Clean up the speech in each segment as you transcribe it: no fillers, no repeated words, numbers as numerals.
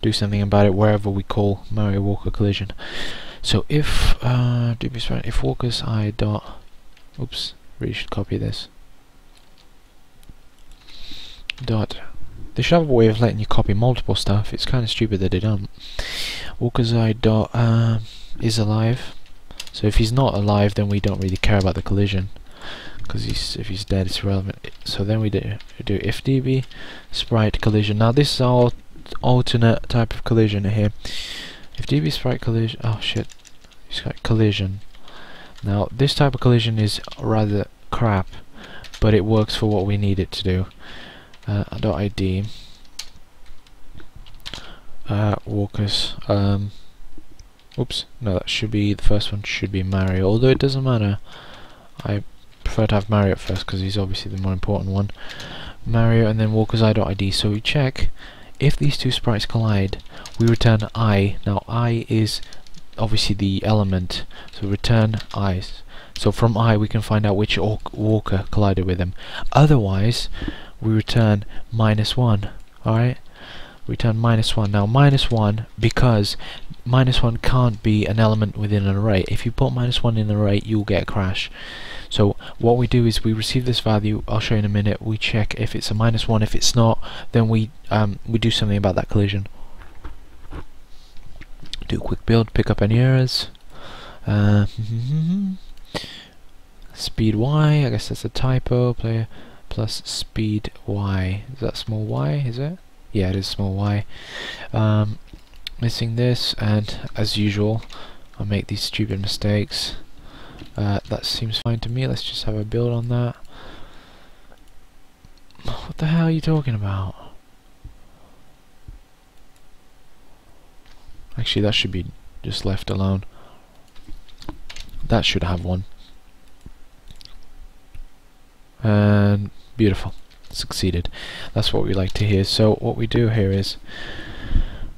do something about it wherever we call Mario Walker collision. So if if walkers I dot, oops, really should copy this. Dot. They should have a way of letting you copy multiple stuff. It's kind of stupid that they don't. Walkers I dot is alive. So if he's not alive, then we don't really care about the collision, because if he's dead, it's irrelevant. So then we do if db sprite collision. Now this is our alternate type of collision here. If db sprite collision, oh shit, it's got collision. Now this type of collision is rather crap, but it works for what we need it to do. .id walkers. Oops, no, that should be the first one. Should be Mario, although it doesn't matter. I prefer to have Mario at first because he's obviously the more important one. Mario, and then walkers I.id. So we check if these two sprites collide. We return I. Now I is obviously the element, so return i's. So from I we can find out which walker collided with him. Otherwise, we return -1. All right, return -1. Now -1 because -1 can't be an element within an array. If you put -1 in an array, you'll get a crash. So what we do is we receive this value. I'll show you in a minute. We check if it's a -1. If it's not, then we do something about that collision. Do a quick build, pick up any errors. Speed Y, I guess that's a typo. Player plus speed Y. Is that small y, is it? Yeah, it is small y. Missing this, and as usual, I make these stupid mistakes. That seems fine to me. Let's just have a build on that. What the hell are you talking about? Actually, that should be just left alone. That should have one. And beautiful, succeeded. That's what we like to hear. So what we do here is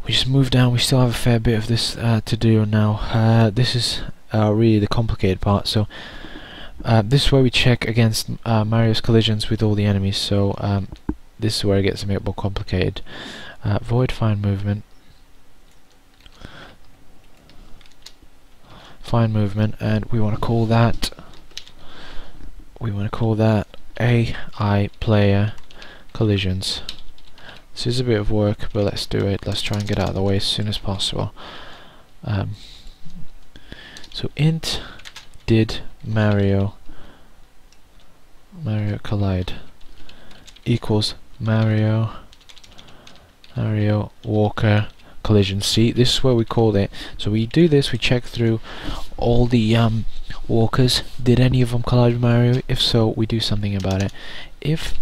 we just move down. We still have a fair bit of this to do now. This is really the complicated part. So this is where we check against Mario's collisions with all the enemies. So this is where it gets a bit more complicated. Void find movement. Find movement, and we want to call that. AI player collisions. This is a bit of work, but let's do it. Let's try and get out of the way as soon as possible. So int did Mario collide equals Mario Walker collision. See, this is where we called it. So we do this, we check through all the walkers. Did any of them collide with Mario? If so, we do something about it. If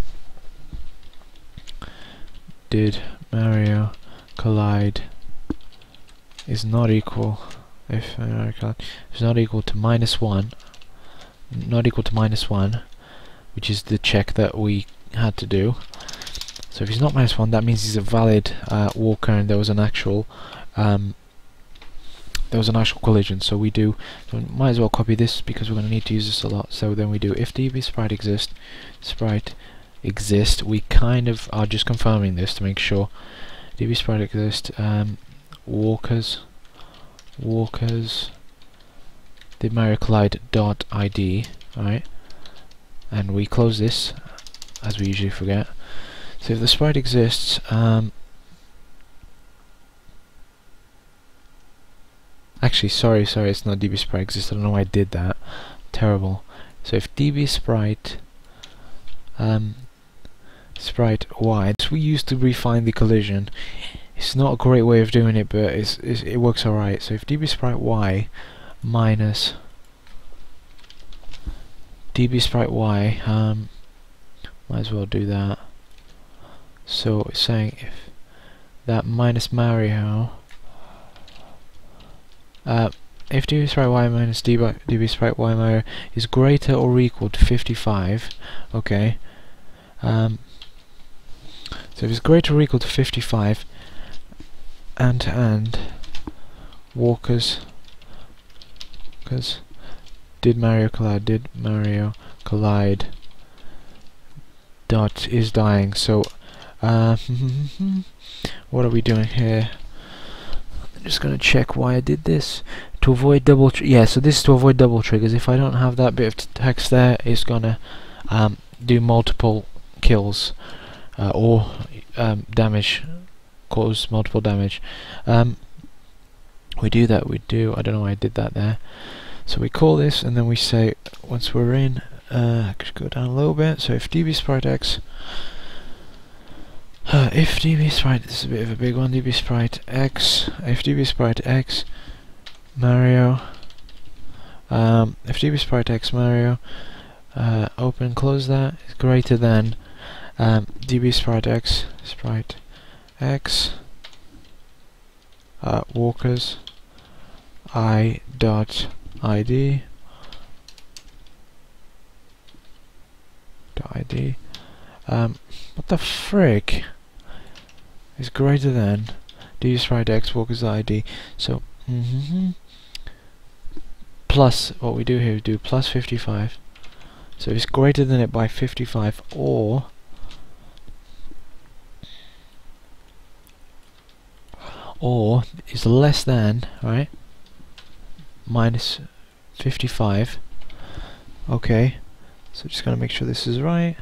did Mario collide is not equal, if Mario collide is not equal to -1, which is the check that we had to do. So if he's not -1, that means he's a valid walker, and there was an actual collision. So we might as well copy this because we're going to need to use this a lot. So then we do if db sprite exist. We kind of are just confirming this to make sure. db sprite exist. Walkers did Mario collide .id. Alright, and we close this as we usually forget. So if the sprite exists, actually, sorry, it's not db sprite exists. I don't know why I did that. Terrible. So if db sprite sprite y, this we use to refine the collision. It's not a great way of doing it, but it works alright. So if db sprite y minus db sprite y, might as well do that. So it's saying if that minus Mario, if db sprite y minus db sprite y Mario is greater or equal to 55, okay. So if it's greater or equal to 55, and walkers, did Mario collide dot is dying. So what are we doing here? just gonna check why I did this. To avoid double yeah, so this is to avoid double triggers. If I don't have that bit of text there, it's gonna do multiple kills or damage, cause multiple damage. We do that, I don't know why I did that there. So we call this, and then we say, once we're in, go down a little bit, so if db sprite x, if db sprite, this is a bit of a big one, db sprite x, if db sprite x Mario, if db sprite x Mario, open, close that, is greater than db sprite x walkers I dot id what the frick is greater than db sprite x walkers id. So plus, what we do here is do plus 55. So it's greater than it by 55, or is less than, right, minus 55. Okay, so just gonna make sure this is right.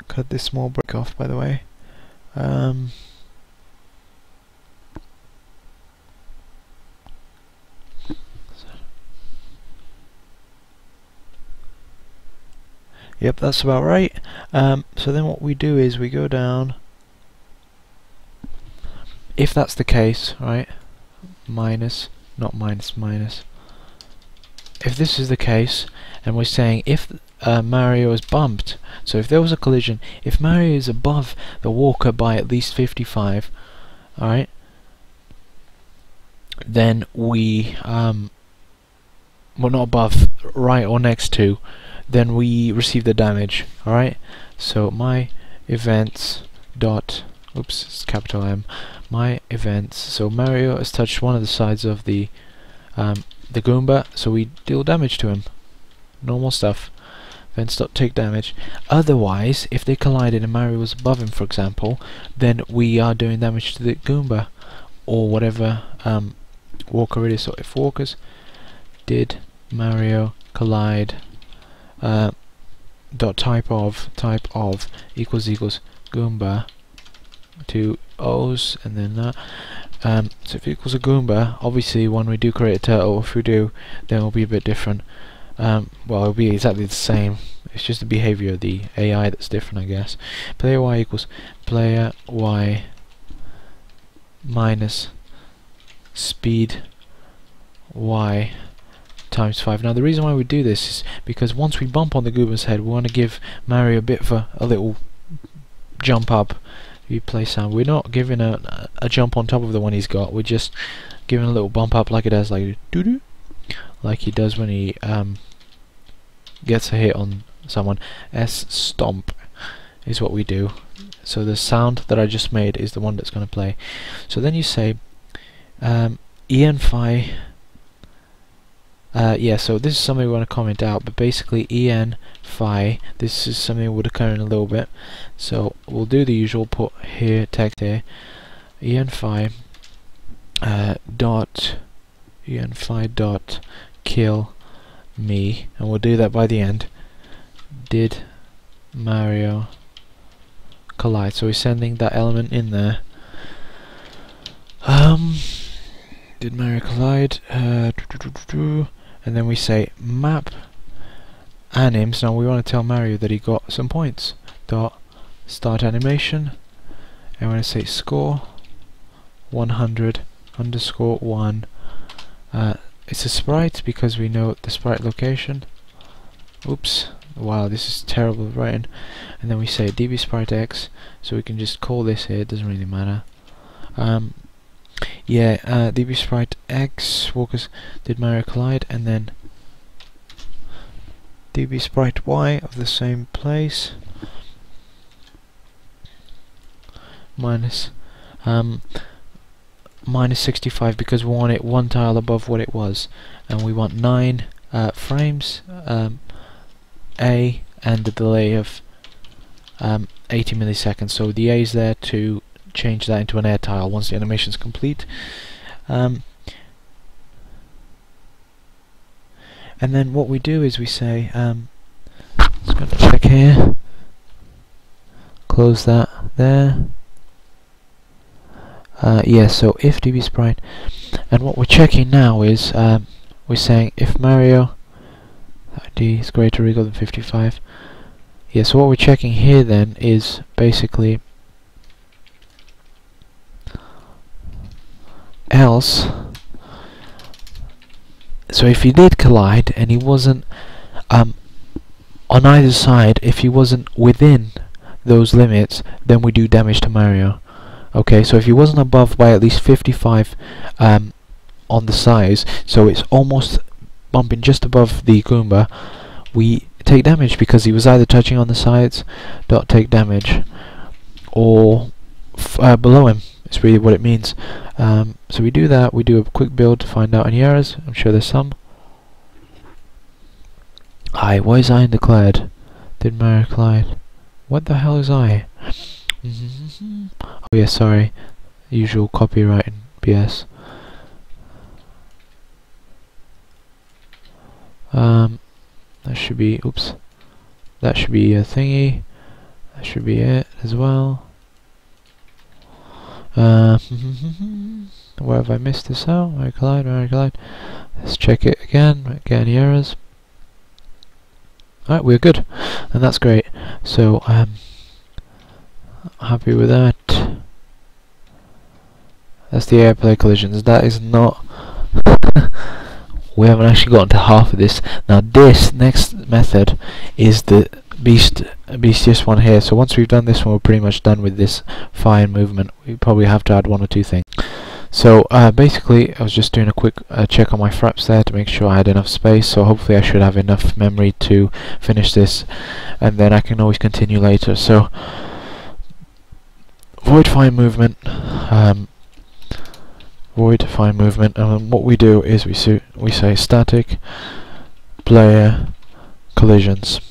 Cut this small break off, by the way. Yep, that's about right. So then what we do is we go down. If that's the case, right? Minus, not minus, minus. If this is the case, and we're saying if Mario is bumped, so if there was a collision, if Mario is above the walker by at least 55, alright, then we, well, not above, right or next to, then we receive the damage. Alright, so my events dot, oops, it's capital M, my events, so Mario has touched one of the sides of the Goomba, so we deal damage to him. Normal stuff. Events dot take damage. Otherwise, if they collided and Mario was above him, for example, then we are doing damage to the Goomba or whatever walker it is. So if walkers did Mario collide dot type of equals Goomba, two O's and then that. So if it equals a Goomba, obviously when we do create a turtle, if we do, then it'll be a bit different. Well, it'll be exactly the same. It's just the behavior of the AI that's different, I guess. Player y equals player y minus speed y times 5. Now the reason why we do this is because once we bump on the Goomba's head, we want to give Mario a bit of a little jump up. You play sound. We're not giving a jump on top of the one he's got. We're just giving a little bump up like it does, like doo-doo, like he does when he gets a hit on someone. Stomp is what we do. So the sound that I just made is the one that's going to play. So then you say en-phi. Yeah, so this is something we want to comment out, but basically en-phi, this is something that would occur in a little bit. So we'll do the usual, put here, text here, en-phi dot kill me, and we'll do that by the end. Did Mario collide? So we're sending that element in there. Did Mario collide? And then we say map anims. Now we want to tell Mario that he got some points. Dot start animation, and we're going to say score 100 underscore 1. It's a sprite because we know the sprite location. Oops, wow, this is terrible writing. And then we say db sprite x, so we can just call this here, it doesn't really matter. Yeah, db sprite x walkers did Mario collide, and then db sprite y of the same place minus minus 65 because we want it one tile above what it was, and we want 9 frames A and a delay of 80 milliseconds. So the A is there to change that into an air tile once the animation is complete. And then what we do is we say, let's go to check here, close that there. Yeah, so if db sprite, and what we're checking now is we're saying if Mario ID is greater or equal than 55. Yeah, so what we're checking here then is basically else. So if he did collide and he wasn't on either side, if he wasn't within those limits, then we do damage to Mario. Okay, so if he wasn't above by at least 55 on the size, so it's almost bumping just above the Goomba, we take damage because he was either touching on the sides, dot take damage, or below him. It's really what it means. So we do that, we do a quick build to find out any errors. I'm sure there's some. Hi, why is I undeclared? Did Mario collide? What the hell is I? Oh yeah, sorry. Usual copyright and BS. That should be, oops. That should be a thingy. That should be it as well. Where have I missed this out? Mario collide. Let's check it again. Get any errors? Alright, we're good, and that's great. So happy with that. That's the airplay collisions. That is not. We haven't actually gotten to half of this. Now this next method is the beastiest one here. So once we've done this one, we're pretty much done with this fine movement. We probably have to add one or two things. So basically I was just doing a quick check on my fraps there to make sure I had enough space, so hopefully I should have enough memory to finish this, and then I can always continue later. So void fine movement, and what we do is we say static player collisions.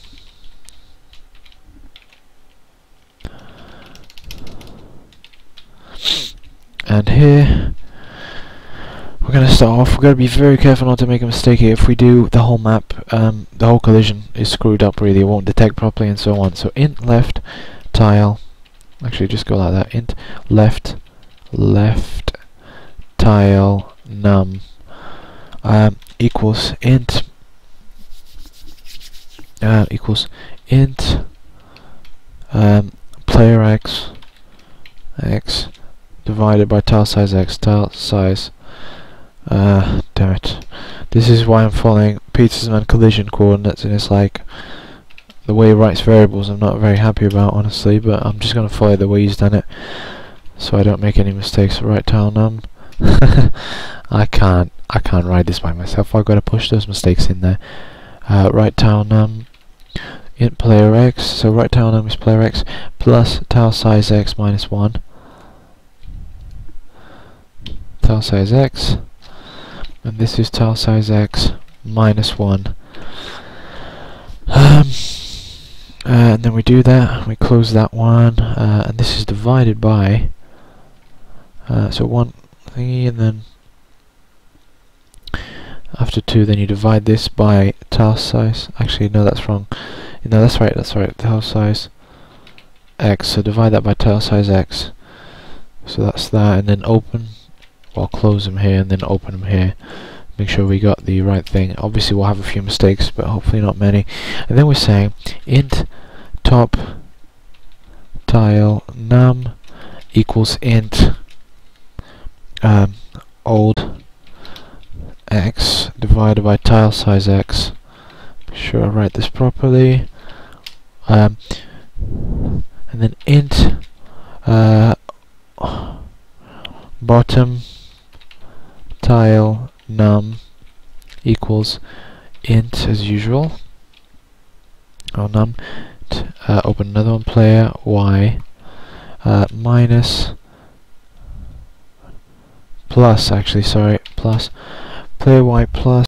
And here we're going to start off. We're going to be very careful not to make a mistake here. If we do, the whole map, the whole collision is screwed up really. It won't detect properly and so on. So int left tile, actually just go like that, int left tile num equals int player x divided by tile size x, damn it. This is why I'm following Petersman collision coordinates, and it's like the way he writes variables I'm not very happy about, honestly, but I'm just going to follow the way he's done it so I don't make any mistakes. So right tile num I can't write this by myself. I've got to push those mistakes in there. Right tile num int player x, so right tile num is player x plus tile size x minus 1. Tile size x, and this is tile size x minus 1. And then we do that, we close that one, and this is divided by so one thingy, and then after 2 then you divide this by tile size. Actually no, that's wrong. No, that's right, tile size x, so divide that by tile size x, so that's that, and then open. I'll close them here and then open them here. Make sure we got the right thing. Obviously we'll have a few mistakes, but hopefully not many. And then we're saying int top tile num equals int old x divided by tile size x. Be sure I write this properly. And then int bottom tile num equals int as usual. Num open another one, player y minus plus, actually sorry, plus player y plus